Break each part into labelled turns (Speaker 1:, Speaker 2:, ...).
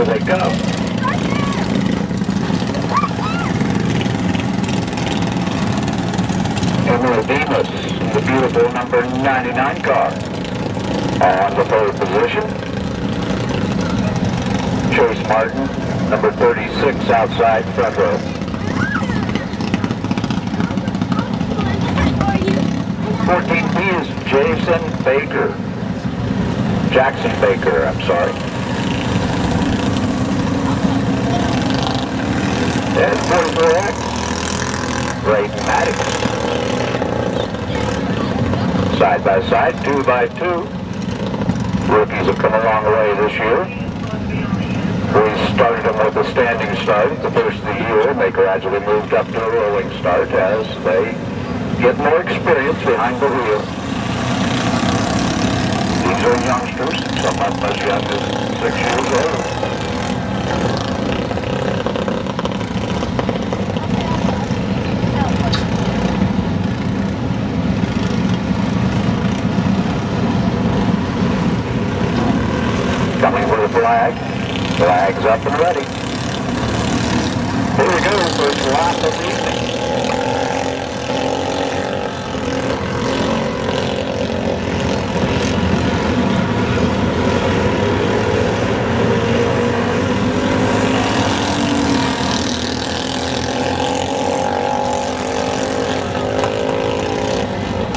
Speaker 1: they come. Emily Demas, the beautiful number 99 car. On the third position. Chase Martin, number 36, outside front row. 14B is Jason Baker. Jackson Baker, I'm sorry. And 44X, Brayden Maddox. Side by side, 2 by 2. Rookies have come a long way this year. We started them with a standing start at the first of the year, and they gradually moved up to a rolling start as they get more experience behind the wheel. These are youngsters, some of them as young as 6 years old. Coming for the flag. Flag's up and ready. Here we go, first lap of the evening.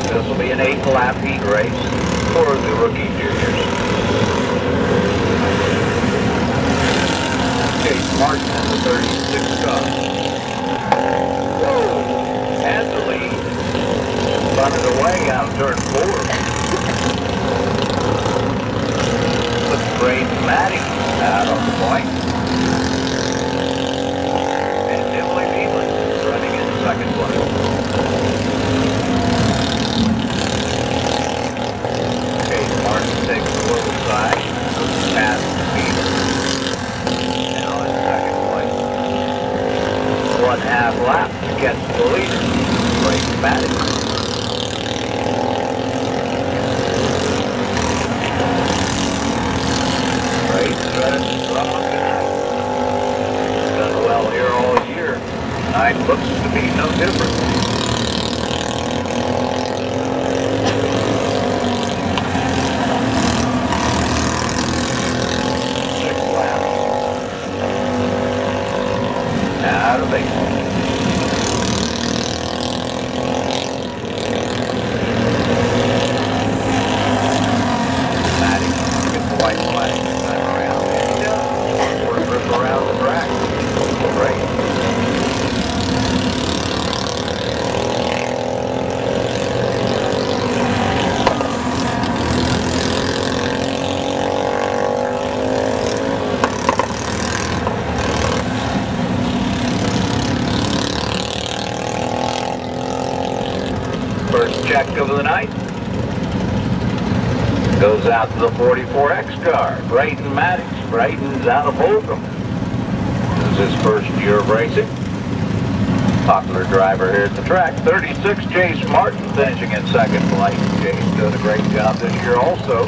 Speaker 1: This will be an 8-lap heat race for the rookie juniors. Chase Martin in the 36 car. Whoa! Has the lead. Bunted away out of turn 4. With Brayden Maddox out on the point. And Emily Demas running in second place. Chase Martin takes the little side. Past Demas. 1/2 lap to catch the leader, Brayden Maddox. Brayden's running strong tonight. Done well here all year. Tonight looks to be no different. Out of the Maddox gets the white flag this time around. And he does. Quarter grip around the track. Great. First check of the night goes out to the 44X car, Brayden Maddox. Brayden's out of Holcomb. This is his first year of racing. Popular driver here at the track. 36, Chase Martin finishing in second place. Chase doing a great job this year also.